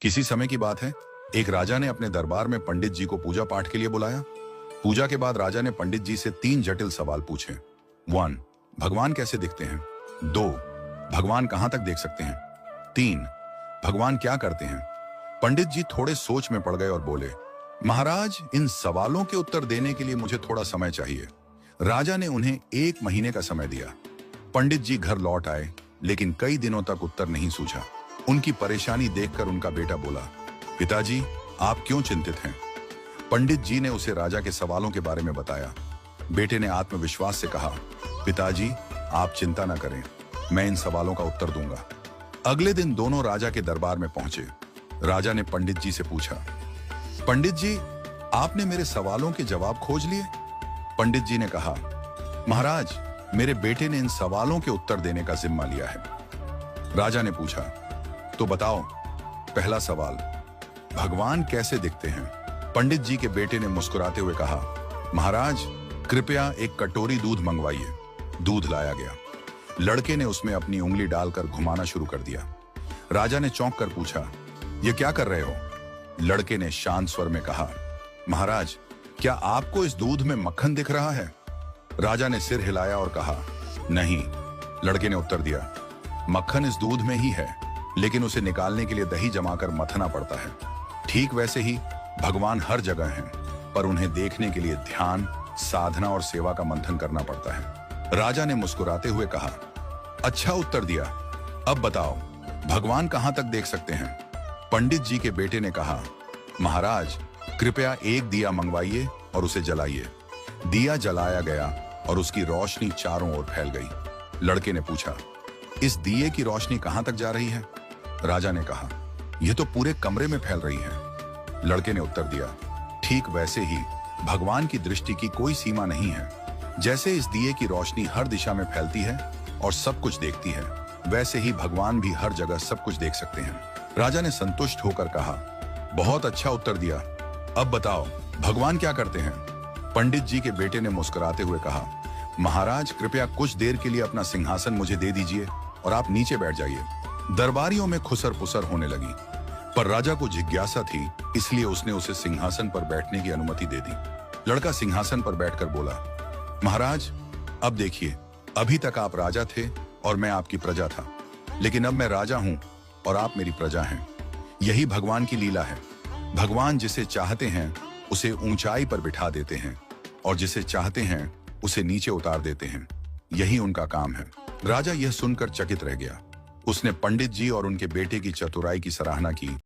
किसी समय की बात है, एक राजा ने अपने दरबार में पंडित जी को पूजा पाठ के लिए बुलाया। पूजा के बाद राजा ने पंडित जी से 3 जटिल सवाल पूछे। 1. भगवान कैसे दिखते हैं? 2. भगवान कहां तक देख सकते हैं? 3. भगवान क्या करते हैं? पंडित जी थोड़े सोच में पड़ गए और बोले, महाराज, इन सवालों के उत्तर देने के लिए मुझे थोड़ा समय चाहिए। राजा ने उन्हें 1 महीने का समय दिया। पंडित जी घर लौट आए, लेकिन कई दिनों तक उत्तर नहीं सूझा। उनकी परेशानी देखकर उनका बेटा बोला, पिताजी, आप क्यों चिंतित हैं? पंडित जी ने उसे राजा के सवालों के बारे में बताया। बेटे ने आत्मविश्वास से कहा, पिताजी, आप चिंता न करें, मैं इन सवालों का उत्तर दूंगा। अगले दिन दोनों राजा के दरबार में पहुंचे। राजा ने पंडित जी से पूछा, पंडित जी, आपने मेरे सवालों के जवाब खोज लिए? पंडित जी ने कहा, महाराज, मेरे बेटे ने इन सवालों के उत्तर देने का जिम्मा लिया है। राजा ने पूछा, तो बताओ, पहला सवाल, भगवान कैसे दिखते हैं? पंडित जी के बेटे ने मुस्कुराते हुए कहा, महाराज, कृपया एक कटोरी दूध मंगवाइए। दूध लाया गया। लड़के ने उसमें अपनी उंगली डालकर घुमाना शुरू कर दिया। राजा ने चौंक कर पूछा, यह क्या कर रहे हो? लड़के ने शांत स्वर में कहा, महाराज, क्या आपको इस दूध में मक्खन दिख रहा है? राजा ने सिर हिलाया और कहा, नहीं। लड़के ने उत्तर दिया, मक्खन इस दूध में ही है, लेकिन उसे निकालने के लिए दही जमाकर मथना पड़ता है। ठीक वैसे ही भगवान हर जगह हैं, पर उन्हें देखने के लिए ध्यान, साधना और सेवा का मंथन करना पड़ता है। राजा ने मुस्कुराते हुए कहा, अच्छा उत्तर दिया। अब बताओ, भगवान कहां तक देख सकते हैं? पंडित जी के बेटे ने कहा, महाराज, कृपया एक दिया मंगवाइए और उसे जलाइए। दिया जलाया गया और उसकी रोशनी चारों ओर फैल गई। लड़के ने पूछा, इस दिए की रोशनी कहां तक जा रही है? राजा ने कहा, यह तो पूरे कमरे में फैल रही है। लड़के ने उत्तर दिया, ठीक वैसे ही भगवान की दृष्टि की कोई सीमा नहीं है। जैसे इस दिए की रोशनी हर दिशा में फैलती है और सब कुछ देखती है, वैसे ही भगवान भी हर जगह सब कुछ देख सकते हैं। राजा ने संतुष्ट होकर कहा, बहुत अच्छा उत्तर दिया। अब बताओ, भगवान क्या करते हैं? पंडित जी के बेटे ने मुस्कुराते हुए कहा, महाराज, कृपया कुछ देर के लिए अपना सिंहासन मुझे दे दीजिए और आप नीचे बैठ जाइए। दरबारियों में खुसर पुसर होने लगी, पर राजा को जिज्ञासा थी, इसलिए उसने उसे सिंहासन पर बैठने की अनुमति दे दी। लड़का सिंहासन पर बैठकर बोला, महाराज, अब देखिए, अभी तक आप राजा थे और मैं आपकी प्रजा था, लेकिन अब मैं राजा हूं और आप मेरी प्रजा हैं। यही भगवान की लीला है। भगवान जिसे चाहते हैं उसे ऊंचाई पर बिठा देते हैं और जिसे चाहते हैं उसे नीचे उतार देते हैं। यही उनका काम है। राजा यह सुनकर चकित रह गया। उसने पंडित जी और उनके बेटे की चतुराई की सराहना की।